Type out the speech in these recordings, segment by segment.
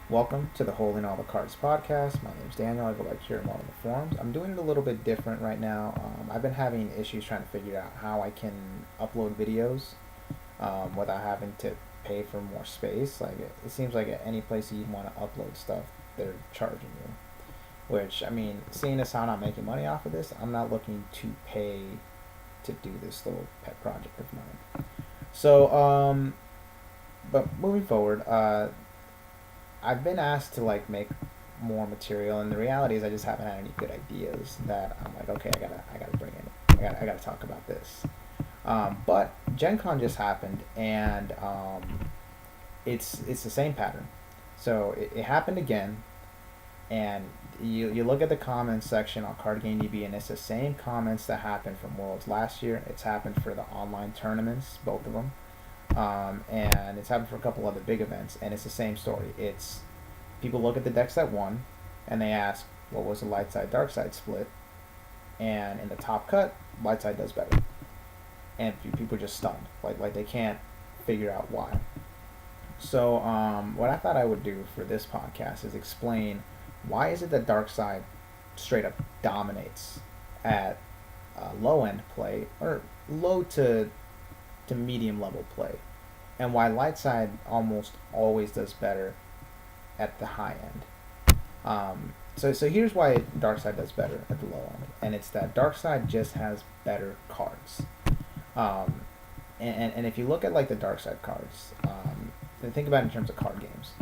Welcome to the Holding All the Cards podcast. My name's Daniel. I go by Kieran on the forums. I'm doing it a little bit different right now. I've been having issues trying to figure out how I can upload videos without having to pay for more space. Like it seems like at any place you want to upload stuff, they're charging you. Which, I mean, seeing as how I'm not making money off of this, I'm not looking to pay to do this little pet project of mine. So, but moving forward, I've been asked to like make more material, and the reality is I just haven't had any good ideas that I'm like, okay, I gotta bring in, I gotta talk about this. But Gen Con just happened, and it's the same pattern. So it happened again, and you look at the comments section on Card Game DB, and it's the same comments that happened from Worlds last year. It's happened for the online tournaments, both of them. And it's happened for a couple other big events, and it's the same story. It's people look at the decks that won, and they ask, what was the light side dark side split? And in the top cut, light side does better, and people are just stunned, like they can't figure out why. So what I thought I would do for this podcast is explain why is it that dark side straight up dominates at low end play or low to medium level play, and why light side almost always does better at the high end. So here's why dark side does better at the low end, and it's that dark side just has better cards. And if you look at like the dark side cards, then think about it in terms of card games.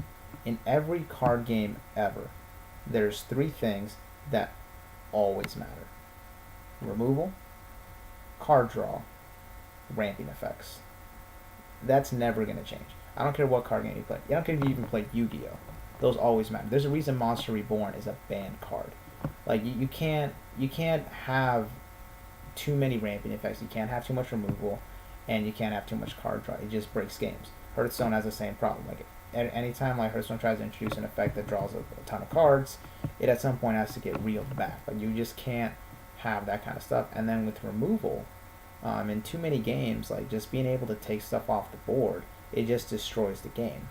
In every card game ever, there's three things that always matter: removal, card draw, ramping effects. That's never going to change. I don't care what card game you play. I don't care if you even play Yu-Gi-Oh! Those always matter. There's a reason Monster Reborn is a banned card. Like you can't have too many ramping effects. You can't have too much removal, and you can't have too much card draw. It just breaks games. Hearthstone has the same problem. Like anytime like Hearthstone tries to introduce an effect that draws a ton of cards, it at some point has to get reeled back. Like you just can't have that kind of stuff. And then with removal, in too many games, like just being able to take stuff off the board, it just destroys the game.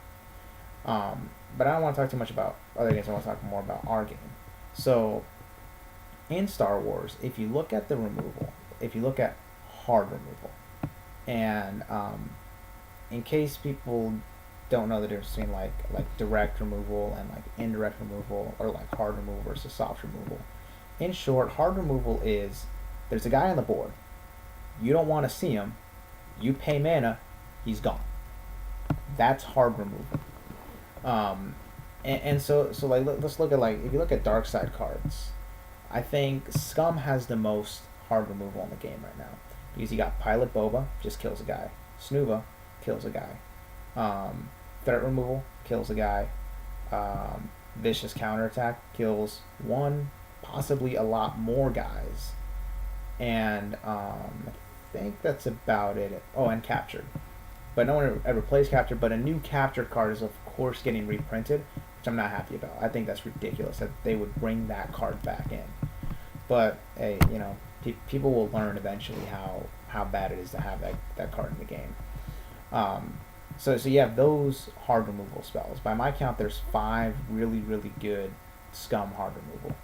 But I don't want to talk too much about other games. I want to talk more about our game. So in Star Wars, if you look at the removal, if you look at hard removal, and in case people don't know the difference between like direct removal and like indirect removal, or like hard removal versus soft removal. In short, hard removal is there's a guy on the board. You don't want to see him. You pay mana, he's gone. That's hard removal. And so like let's look at like if you look at dark side cards, I think Scum has the most hard removal in the game right now, because you got Pilot Boba, just kills a guy. Snuva kills a guy. Threat removal kills a guy. Vicious counterattack kills one, possibly a lot more guys. And I think that's about it. Oh, and captured. But no one ever plays captured, but a new captured card is of course getting reprinted, which I'm not happy about. I think that's ridiculous that they would bring that card back in. But hey, people will learn eventually how bad it is to have that card in the game. So you have those hard removal spells. By my count, there's 5 really, really good Scum hard removal.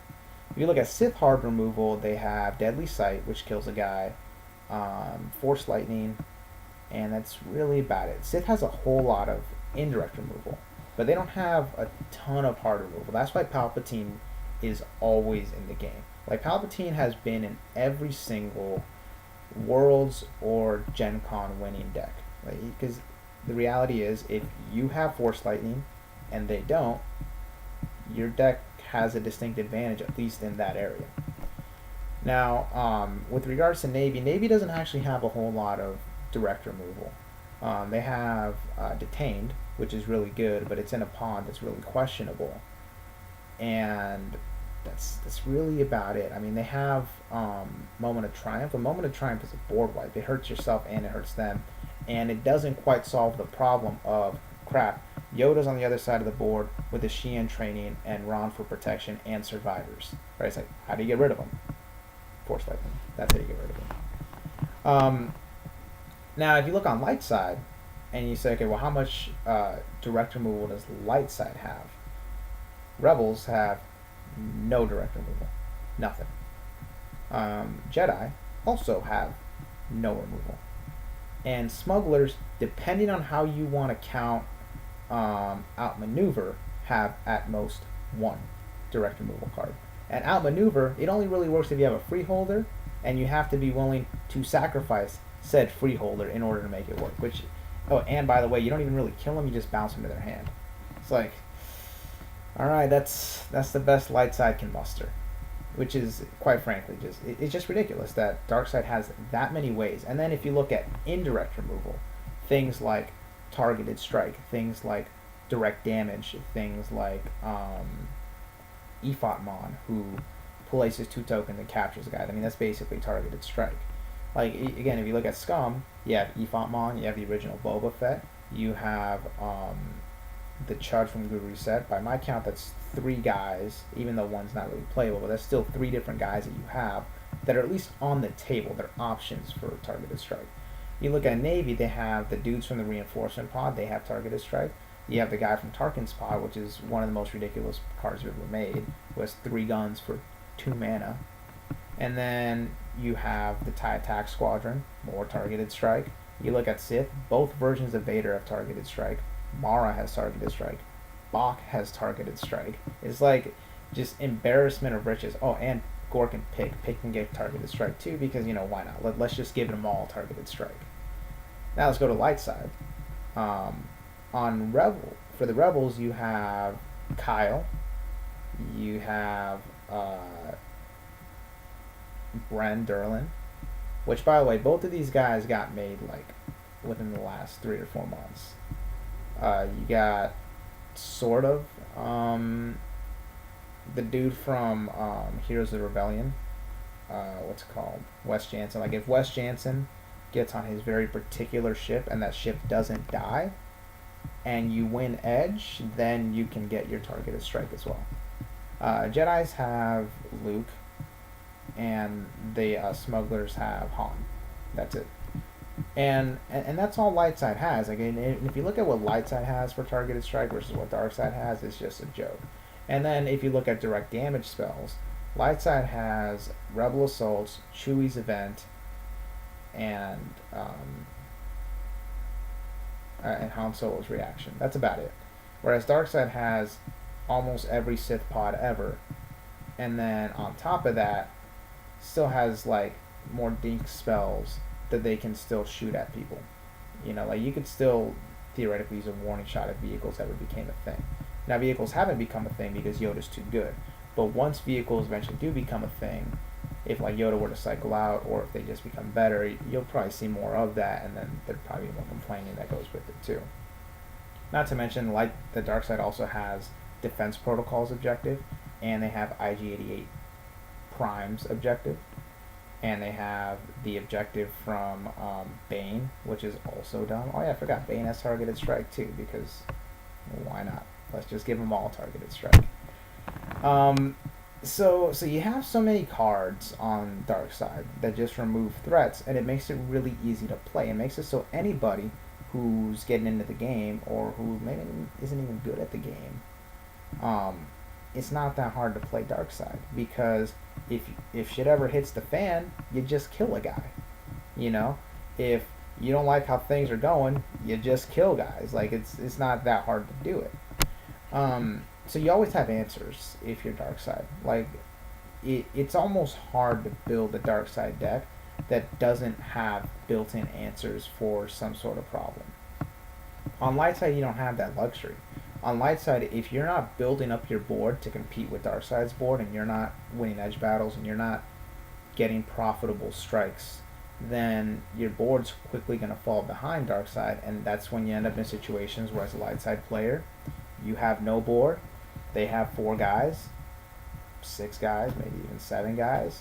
If you look at Sith hard removal, they have Deadly Sight, which kills a guy, Force Lightning, and that's really about it. Sith has a whole lot of indirect removal, but they don't have a ton of hard removal. That's why Palpatine is always in the game. Like, Palpatine has been in every single Worlds or Gen Con winning deck. Because the reality is, if you have Force Lightning and they don't, your deck has a distinct advantage, at least in that area. Now, with regards to Navy doesn't actually have a whole lot of direct removal. They have Detained, which is really good, but it's in a pond that's really questionable. And that's really about it. I mean, they have Moment of Triumph. A Moment of Triumph is a board wipe. It hurts yourself and it hurts them. And it doesn't quite solve the problem of, crap, Yoda's on the other side of the board with his Xi'an training and Ron for protection and survivors. Right? It's like, how do you get rid of them? Force Lightning. That's how you get rid of them. Now, if you look on light side, and you say, okay, well, how much direct removal does light side have? Rebels have no direct removal, nothing. Jedi also have no removal, and smugglers, depending on how you want to count outmaneuver, have at most one direct removal card. And outmaneuver, it only really works if you have a freeholder, and you have to be willing to sacrifice said freeholder in order to make it work. Which, oh, and by the way, you don't even really kill them; you just bounce them to their hand. It's like, all right, that's the best light side can muster, which is quite frankly it's just ridiculous that dark side has that many ways. And then if you look at indirect removal, things like targeted strike, things like direct damage, things like Ephotmon, who places 2 tokens and captures a guy. I mean, that's basically targeted strike. Like, again, if you look at Scum, you have Ephotmon, you have the original Boba Fett, you have the Chud from Good Reset. By my count, that's 3 guys, even though one's not really playable, but that's still 3 different guys that you have that are at least on the table. They're options for targeted strike. You look at Navy, they have the dudes from the reinforcement pod, they have targeted strike. You have the guy from Tarkin's pod, which is one of the most ridiculous cards you've ever made, who has 3 guns for 2 mana. And then you have the TIE Attack Squadron, more targeted strike. You look at Sith, both versions of Vader have targeted strike. Mara has targeted strike. Bach has targeted strike. It's like just embarrassment of riches. Oh, and Gork and Pick. Pick can get targeted strike too, because, you know, why not? Let's just give them all targeted strike. Now let's go to light side. On Rebel, for the Rebels, you have Kyle. You have Bren Derlin, which, by the way, both of these guys got made like within the last 3 or 4 months. You got sort of the dude from Heroes of the Rebellion. What's it called? Wes Jansen. Like, if Wes Jansen gets on his very particular ship and that ship doesn't die, and you win Edge, then you can get your targeted strike as well. Jedis have Luke, and the smugglers have Han. That's it. And that's all light side has. Again, if you look at what light side has for targeted strike versus what dark side has, it's just a joke. And then if you look at direct damage spells, light side has Rebel Assaults, Chewie's Event, and Han Solo's Reaction. That's about it. Whereas dark side has almost every Sith pod ever, and then on top of that, still has like more dink spells that they can still shoot at people. You know, like, you could still theoretically use a warning shot if vehicles ever became a thing. Now, vehicles haven't become a thing because Yoda's too good. But once vehicles eventually do become a thing, if like Yoda were to cycle out, or if they just become better, you'll probably see more of that, and then there'd probably be more complaining that goes with it too. Not to mention, like, the dark side also has Defense Protocols objective, and they have IG-88 Prime's objective, and they have the objective from Bane, which is also dumb. Oh yeah, I forgot, Bane has targeted strike too, because why not? Let's just give them all targeted strike. So you have so many cards on dark side that just remove threats, and it makes it really easy to play. It makes it so anybody who's getting into the game, or who maybe isn't even good at the game, it's not that hard to play dark side, because if shit ever hits the fan, you just kill a guy. You know, if you don't like how things are going, you just kill guys. Like, it's not that hard to do it. So you always have answers if you're dark side. Like, it's almost hard to build a dark side deck that doesn't have built-in answers for some sort of problem. On light side, you don't have that luxury. On light side, if you're not building up your board to compete with dark side's board, and you're not winning edge battles, and you're not getting profitable strikes, then your board's quickly going to fall behind dark side, and that's when you end up in situations where, as a light side player, you have no board, they have 4 guys, 6 guys, maybe even 7 guys,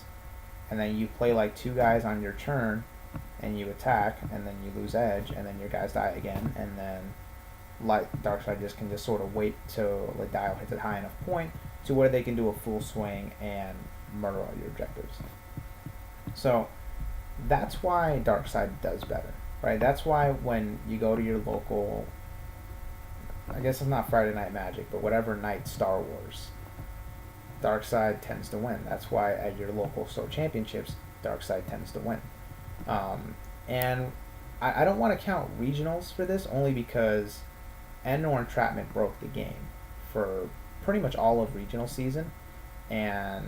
and then you play like 2 guys on your turn, and you attack, and then you lose edge, and then your guys die again, and then dark side can just sort of wait till the dial hits a high enough point to where they can do a full swing and murder all your objectives. So that's why dark side does better, right? That's why when you go to your local I guess it's not Friday Night Magic, but whatever night Star Wars, dark side tends to win. That's why at your local store championships, dark side tends to win. And I don't want to count regionals for this only because Endor Entrapment broke the game for pretty much all of regional season, and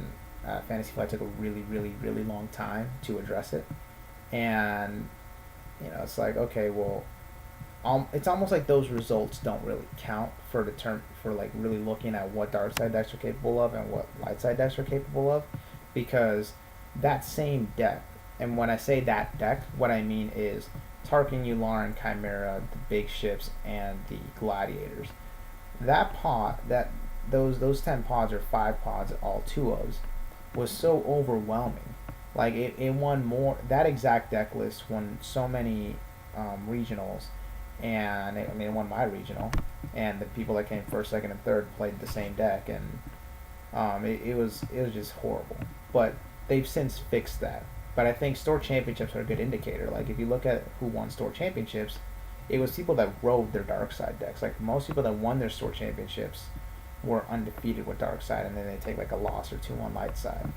Fantasy Flight took a really, really, really long time to address it. And it's like, okay, well, it's almost like those results don't really count for like really looking at what dark side decks are capable of and what light side decks are capable of, because that same deck, and when I say that deck, what I mean is Tarkin, Yularen, Chimera, the big ships, and the gladiators. That pod, those 10 pods or 5 pods, all 2 ofs, was so overwhelming. Like it won more. That exact deck list won so many regionals, and it won my regional, and the people that came first, second, and third played the same deck, and it was just horrible. But they've since fixed that. But I think store championships are a good indicator. Like if you look at who won store championships, it was people that rode their dark side decks. Like most people that won their store championships were undefeated with dark side, and then they take like a loss or two on light side.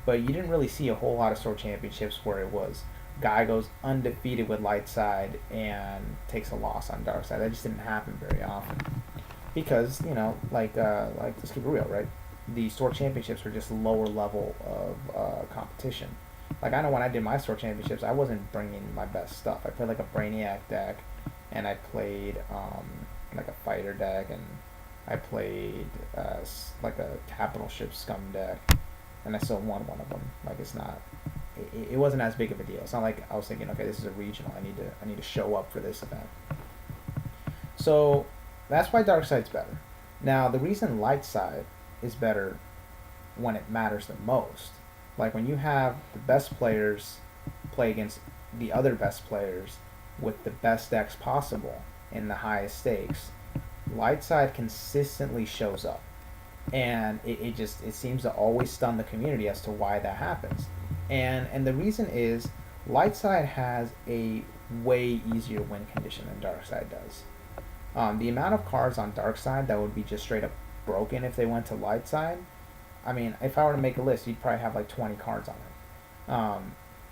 But you didn't really see a whole lot of store championships where it was guy goes undefeated with light side and takes a loss on dark side. That just didn't happen very often because like let's keep it real, right? The store championships were just lower level of competition. Like I know when I did my store championships, I wasn't bringing my best stuff. I played like a Brainiac deck, and I played like a fighter deck, and I played like a capital ship scum deck, and I still won one of them. Like it's not, it wasn't as big of a deal. It's not like I was thinking, okay, this is a regional. I need to show up for this event. So that's why dark side's better. Now the reason light side is better when it matters the most, like when you have the best players play against the other best players with the best decks possible in the highest stakes, light side consistently shows up, and it seems to always stun the community as to why that happens. And the reason is light side has a way easier win condition than dark side does. The amount of cards on dark side that would be just straight up broken if they went to light side, I mean, if I were to make a list, you'd probably have like 20 cards on it.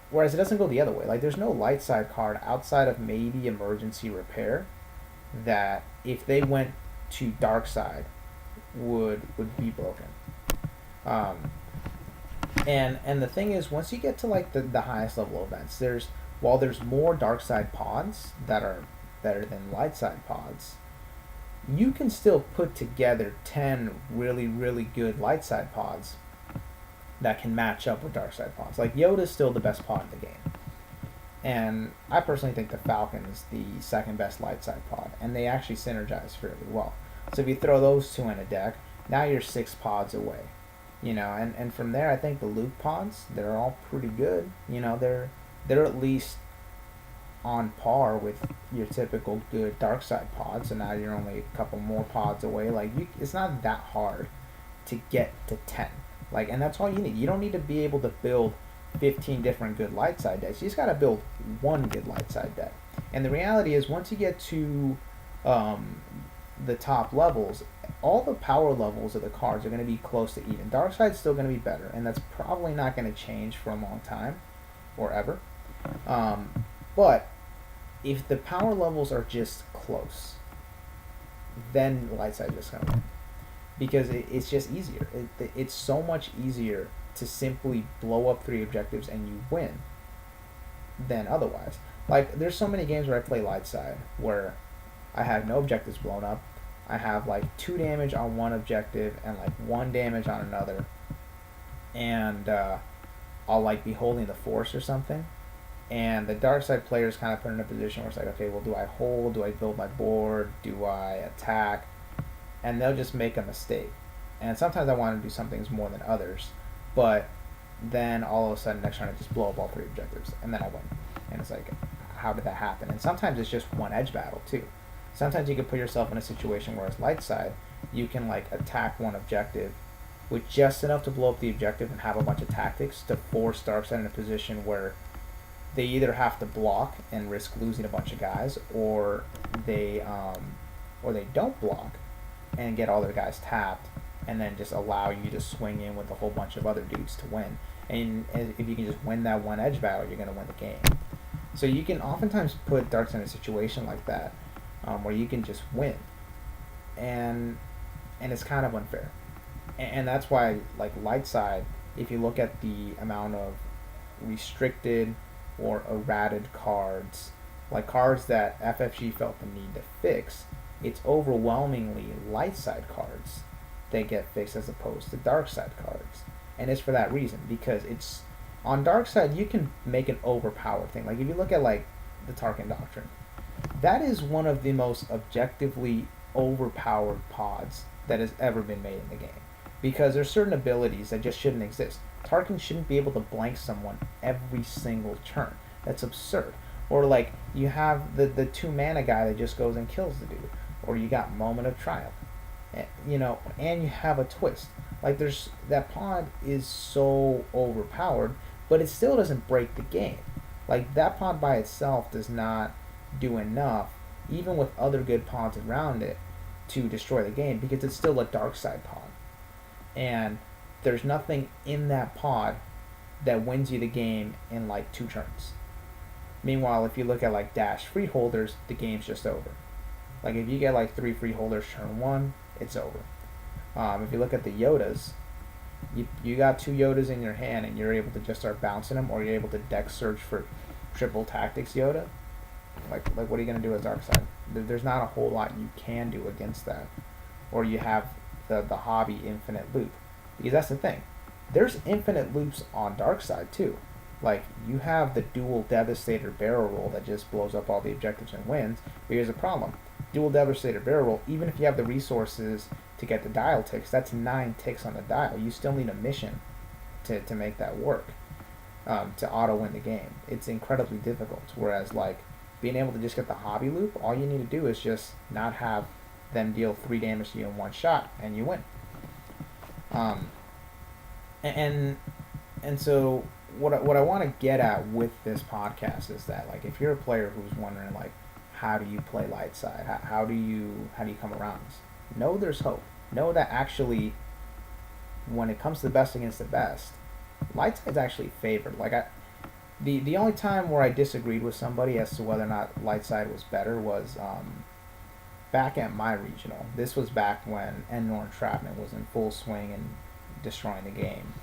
Whereas it doesn't go the other way. Like there's no light side card outside of maybe emergency repair that if they went to dark side would be broken. And the thing is, once you get to like the highest level events, while there's more dark side pods that are better than light side pods, you can still put together 10 really, really good light side pods that can match up with dark side pods. Like Yoda's still the best pod in the game. And I personally think the Falcon is the second best light side pod, and they actually synergize fairly well. So if you throw those two in a deck, now you're 6 pods away. And from there, I think the Luke pods, they're all pretty good. They're at least on par with your typical good dark side pod. So now you're only a couple more pods away. Like it's not that hard to get to 10. Like, and that's all you need. You don't need to be able to build 15 different good light side decks. You just gotta build one good light side deck. And the reality is, once you get to the top levels, all the power levels of the cards are going to be close to even. Dark side's still going to be better, and that's probably not going to change for a long time, or ever. But if the power levels are just close, then light side just going to win, because it's just easier. It's so much easier to simply blow up 3 objectives and you win than otherwise. Like there's so many games where I play light side where I have no objectives blown up. I have like 2 damage on one objective and like 1 damage on another, and I'll like be holding the force or something, and the dark side player is kind of put in a position where it's like, okay, well, do I hold? Do I build my board? Do I attack? And they'll just make a mistake. And sometimes I want to do some things more than others, but then all of a sudden next turn I just blow up all 3 objectives and then I win. And it's like, how did that happen? And sometimes it's just one edge battle too. Sometimes you can put yourself in a situation where as light side, you can like attack one objective with just enough to blow up the objective and have a bunch of tactics to force dark side in a position where they either have to block and risk losing a bunch of guys, or they or they don't block and get all their guys tapped, and then just allow you to swing in with a whole bunch of other dudes to win. And if you can just win that one edge battle, you're going to win the game. So you can oftentimes put Darkseid in a situation like that, where you can just win, and it's kind of unfair. And that's why, like, light side, if you look at the amount of restricted or errated cards, like cards that FFG felt the need to fix, it's overwhelmingly light side cards that get fixed as opposed to dark side cards. And it's for that reason, because it's on dark side you can make an overpowered thing. Like if you look at like the Tarkin Doctrine, that is one of the most objectively overpowered pods that has ever been made in the game. Because there's certain abilities that just shouldn't exist. Tarkin shouldn't be able to blank someone every single turn. That's absurd. Or like you have the 2 mana guy that just goes and kills the dude. Or you got Moment of Triumph. You know, and you have a twist. Like there's that pod is so overpowered, but it still doesn't break the game. Like that pod by itself does not do enough, even with other good pods around it, to destroy the game, because it's still a dark side pod. And there's nothing in that pod that wins you the game in like 2 turns. Meanwhile, if you look at like dash freeholders, the game's just over. Like if you get like 3 freeholders turn 1, it's over. If you look at the Yodas, you got 2 Yodas in your hand and you're able to just start bouncing them, or you're able to deck search for triple tactics Yoda. Like what are you gonna do with Darkseid? There's not a whole lot you can do against that. Or you have the hobby infinite loop, because that's the thing. There's infinite loops on Darkseid too. Like you have the dual Devastator barrel roll that just blows up all the objectives and wins. But here's the problem: dual Devastator barrel roll, even if you have the resources to get the dial ticks, that's 9 ticks on the dial. You still need a mission to make that work, to auto win the game. It's incredibly difficult. Whereas like being able to just get the hobby loop, all you need to do is just not have them deal 3 damage to you in one shot, and you win. And so what I want to get at with this podcast is that, like, if you're a player who's wondering like, how do you play light side? How do you come around this? Know there's hope. Know that actually, when it comes to the best against the best, light side's actually favored. Like the only time where I disagreed with somebody as to whether or not light side was better was back at my regional. This was back when Endor Entrapment was in full swing and destroying the game.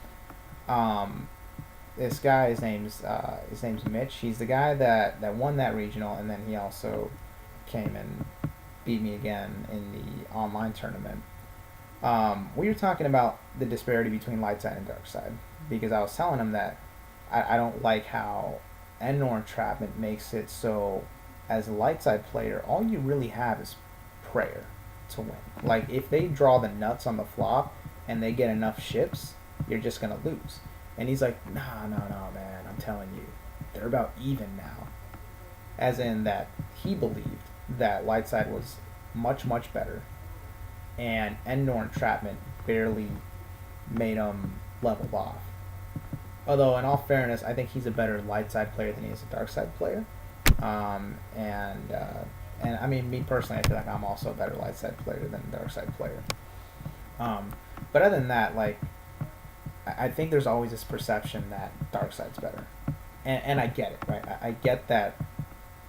This guy, his name's Mitch. He's the guy that won that regional, and then he also came and beat me again in the online tournament. We were talking about the disparity between light side and dark side, because I was telling him that I don't like how Endor Entrapment makes it so, as a light side player, all you really have is prayer to win. Like if they draw the nuts on the flop and they get enough ships, you're just gonna lose. And he's like, no, man, I'm telling you, they're about even now. As in that he believed that light side was much, much better, and Endor Entrapment barely made him level off. Although, in all fairness, I think he's a better light side player than he is a dark side player. And I mean, me personally, I feel like I'm also a better light side player than a dark side player. But other than that, like, I think there's always this perception that dark side's better, and I get it, right? I get that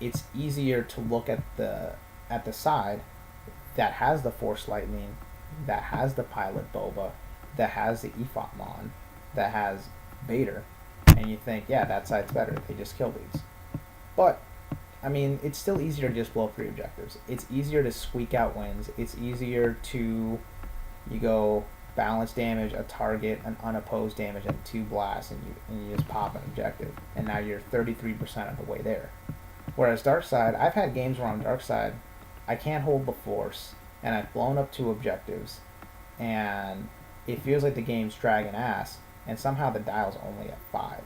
it's easier to look at the side that has the Force Lightning, that has the Pilot Boba, that has the Ephotmon, that has Vader, and you think, yeah, that side's better. They just kill these. But I mean, it's still easier to just blow 3 objectives. It's easier to squeak out wins. It's easier to you go balance damage, a target, an unopposed damage, and 2 blasts, and you just pop an objective, and now you're 33% of the way there. Whereas dark side, I've had games where on dark side, I can't hold the Force, and I've blown up 2 objectives, and it feels like the game's dragging ass, and somehow the dial's only at 5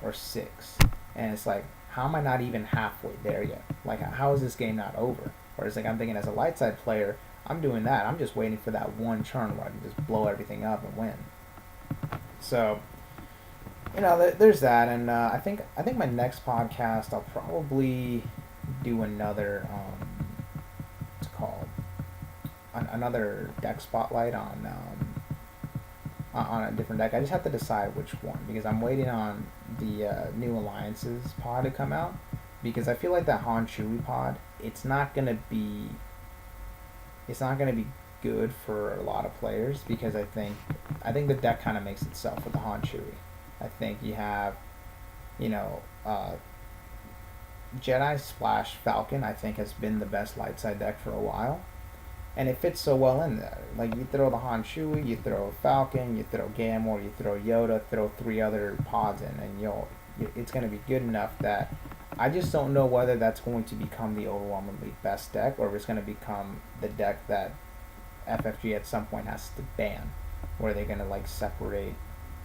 or 6, and it's like, how am I not even halfway there yet? Like, how is this game not over? Whereas, like, I'm thinking as a light side player, I'm doing that. I'm just waiting for that one turn where I can just blow everything up and win. So, you know, there's that. And I think my next podcast, I'll probably do another, what's it called? another deck spotlight on a different deck. I just have to decide which one because I'm waiting on the new alliances pod to come out because I feel like that Han Chewie pod it's not gonna be good for a lot of players because I think the deck kind of makes itself with the Han Chewie. I think you have, you know, Jedi Splash Falcon. I think has been the best light side deck for a while, and it fits so well in there. Like you throw the Han Chewie, you throw Falcon, you throw Gamor, you throw Yoda, throw 3 other pods in, and it's gonna be good enough that I just don't know whether that's going to become the overwhelmingly best deck or if it's going to become the deck that FFG at some point has to ban, where they're going to like separate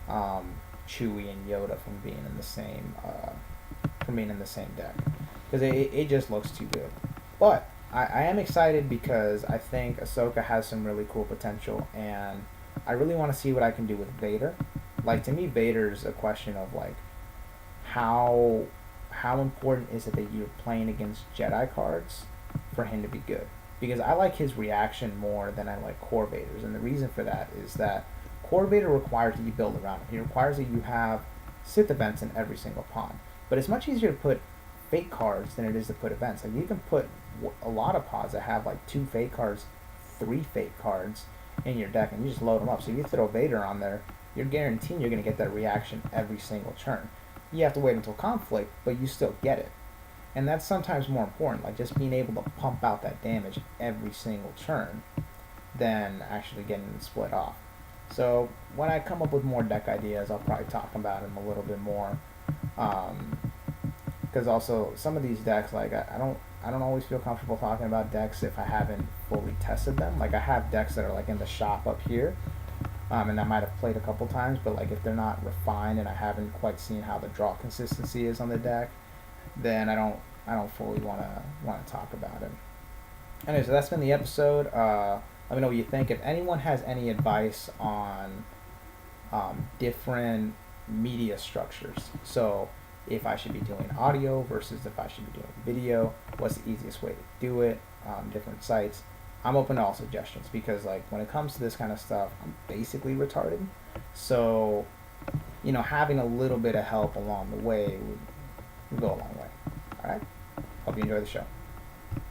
Chewie and Yoda from being in the same deck because it just looks too good. But I am excited because I think Ahsoka has some really cool potential, and I really want to see what I can do with Vader. Like to me, Vader's a question of like how important is it that you're playing against Jedi cards for him to be good? Because I like his reaction more than I like Core Vader's, and the reason for that is that Core Vader requires that you build around him. He requires that you have Sith events in every single pod. But it's much easier to put fake cards than it is to put events. Like you can put a lot of pods that have like 2 fake cards, 3 fake cards in your deck, and you just load them up. So if you throw Vader on there, you're guaranteeing you're going to get that reaction every single turn. You have to wait until conflict, but you still get it. And that's sometimes more important, like just being able to pump out that damage every single turn than actually getting it split off. So when I come up with more deck ideas, I'll probably talk about them a little bit more. Because also some of these decks, like I don't always feel comfortable talking about decks if I haven't fully tested them. Like I have decks that are like in the shop up here, and I might have played a couple times, but like if they're not refined and I haven't quite seen how the draw consistency is on the deck, then I don't fully want to talk about it. Anyway, so that's been the episode. Let me know what you think. If anyone has any advice on different media structures, so if I should be doing audio versus if I should be doing video, what's the easiest way to do it, different sites, I'm open to all suggestions because like when it comes to this kind of stuff, I'm basically retarded. So, having a little bit of help along the way would go a long way. All right? Hope you enjoy the show.